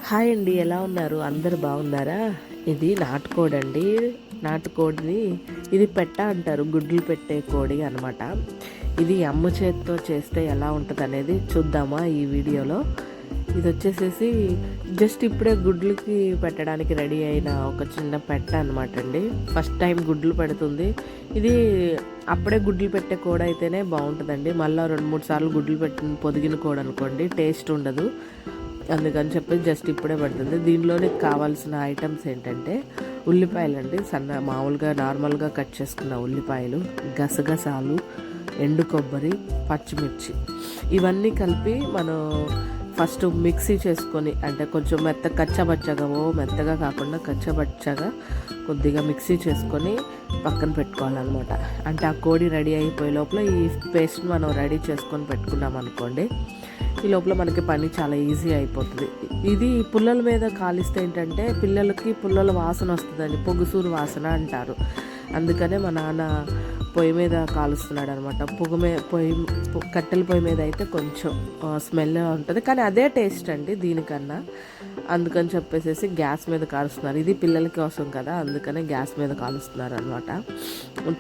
Hi అండి, ఎలా ఉన్నారు? అందరు బాగున్నారా? ఇది నాటుకోడి అండి. నాటుకోడిని ఇది పెట్ట అంటారు, గుడ్లు పెట్టే కోడి అనమాట. ఇది అమ్మ చేతితో చేస్తే ఎలా ఉంటుంది అనేది చూద్దామా ఈ వీడియోలో. ఇది వచ్చేసేసి జస్ట్ ఇప్పుడే గుడ్లకి పెట్టడానికి రెడీ అయిన ఒక చిన్న పెట్ట అనమాట అండి. ఫస్ట్ టైం గుడ్లు పెడుతుంది ఇది. అప్పుడే గుడ్లు పెట్టే కోడి అయితేనే బాగుంటుందండి. మళ్ళీ 2-3 సార్లు గుడ్లు పెట్టిన పొదిగిన కోడి అనుకోండి టేస్ట్ ఉండదు. అందుకని చెప్పి జస్ట్ ఇప్పుడే పడుతుంది. దీనిలోనే కావాల్సిన ఐటమ్స్ ఏంటంటే ఉల్లిపాయలు అండి, మామూలుగా నార్మల్గా కట్ చేసుకున్న ఉల్లిపాయలు, గసగసాలు, ఎండు కొబ్బరి, పచ్చిమిర్చి, ఇవన్నీ కలిపి మనం ఫస్ట్ మిక్సీ చేసుకొని, అంటే కొంచెం మెత్తగా కాకుండా కచ్చబచ్చగా కొద్దిగా మిక్సీ చేసుకొని పక్కన పెట్టుకోవాలన్నమాట. అంటే ఆ కోడి రెడీ అయిపోయే లోపల ఈ పేస్ట్ మనం రెడీ చేసుకొని పెట్టుకున్నాం అనుకోండి, ఈ లోపల మనకి పని చాలా ఈజీ అయిపోతుంది. ఇది పుల్లల మీద కాలిస్తే ఏంటంటే పిల్లలకి పుల్లల వాసన వస్తుందండి, పొగుసూరు వాసన అంటారు. అందుకనే మా నాన్న పొయ్యి మీద కాలుస్తున్నాడు అనమాట. కట్టెల పొయ్యి మీద అయితే కొంచెం స్మెల్ ఉంటుంది, కానీ అదే టేస్ట్ అండి దీనికన్నా. అందుకని చెప్పేసి గ్యాస్ మీద కాలుస్తున్నారు. ఇది పిల్లల కోసం కదా, అందుకనే గ్యాస్ మీద కాలుస్తున్నారు అనమాట.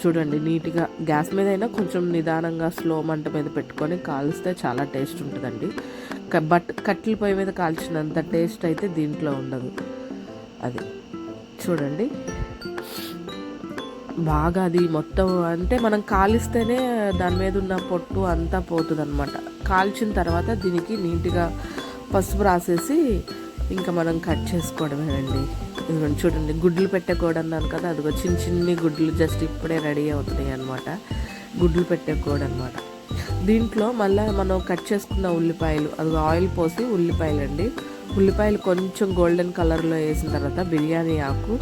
చూడండి నీట్గా గ్యాస్ మీద అయినా కొంచెం నిదానంగా స్లో మంట మీద పెట్టుకొని కాలుస్తే చాలా టేస్ట్ ఉంటుందండి. బట్ కట్టెల పొయ్యి మీద కాల్చినంత టేస్ట్ అయితే దీంట్లో ఉండదు. అది చూడండి బాగా అది మొత్తం, అంటే మనం కాలిస్తేనే దాని మీద ఉన్న పొట్టు అంతా పోతుంది అనమాట. కాల్చిన తర్వాత దీనికి నీట్గా పసుపు రాసేసి ఇంకా మనం కట్ చేసుకోవడమేనండి. ఇదిగోండి చూడండి, గుడ్లు పెట్టేకోడి అన్నాను కదా, అదిగో చిన్ని గుడ్లు జస్ట్ ఇప్పుడే రెడీ అవుతున్నాయి అనమాట. గుడ్లు పెట్టేకోడి అనమాట. దీంట్లో మళ్ళీ మనం కట్ చేసుకున్న ఉల్లిపాయలు, అది ఆయిల్ పోసి ఉల్లిపాయలు కొంచెం గోల్డెన్ కలర్లో వేసిన తర్వాత బిర్యానీ ఆకు,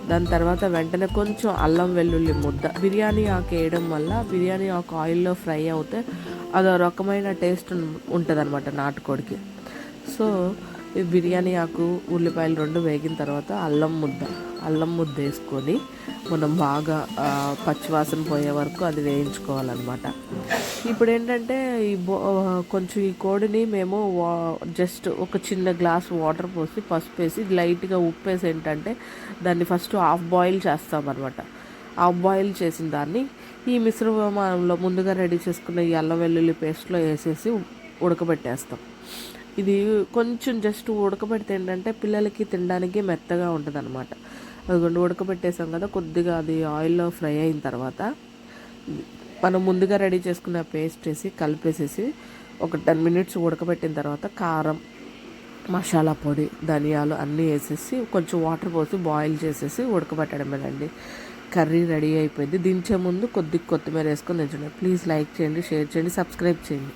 దాని తర్వాత వెంటనే కొంచెం అల్లం వెల్లుల్లి ముద్ద. బిర్యానీ ఆకు వేయడం వల్ల బిర్యానీ ఆకు ఆయిల్లో ఫ్రై అవుతే అదో రకమైన టేస్ట్ ఉంటుంది అనమాట నాటుకోడికి. సో ఈ బిర్యానీ ఆకు, ఉల్లిపాయలు 2 వేగిన తర్వాత అల్లం ముద్ద వేసుకొని మనం బాగా పచ్చివాసన పోయే వరకు అది వేయించుకోవాలన్నమాట. ఇప్పుడు ఏంటంటే కొంచెం ఈ కోడిని మేము జస్ట్ ఒక చిన్న గ్లాస్ వాటర్ పోసి పసుపు వేసి లైట్గా ఉప్పు వేసి ఏంటంటే దాన్ని ఫస్ట్ హాఫ్ బాయిల్ చేస్తామన్నమాట. హాఫ్ బాయిల్ చేసిన దాన్ని ఈ మిశ్రమంలో ముందుగా రెడీ చేసుకున్న ఈ అల్లం వెల్లుల్లి పేస్ట్లో వేసేసి ఉడకబెట్టేస్తాం. ఇది కొంచెం జస్ట్ ఉడకబెడితే ఏంటంటే పిల్లలకి తినడానికి మెత్తగా ఉంటుంది అనమాట. అదిగోండి ఉడకబెట్టేసాం కదా, కొద్దిగా అది ఆయిల్లో ఫ్రై అయిన తర్వాత మనం ముందుగా రెడీ చేసుకున్న పేస్ట్ వేసి కలిపేసేసి ఒక 10 మినిట్స్ ఉడకబెట్టిన తర్వాత కారం, మసాలా పొడి, ధనియాలు అన్నీ వేసేసి కొంచెం వాటర్ పోసి బాయిల్ చేసేసి ఉడకబెట్టడమేనండి. కర్రీ రెడీ అయిపోయింది. దించే ముందు కొద్దిగా కొత్తిమీర వేసుకొని దించండి. ప్లీజ్ లైక్ చేయండి, షేర్ చేయండి, సబ్స్క్రైబ్ చేయండి.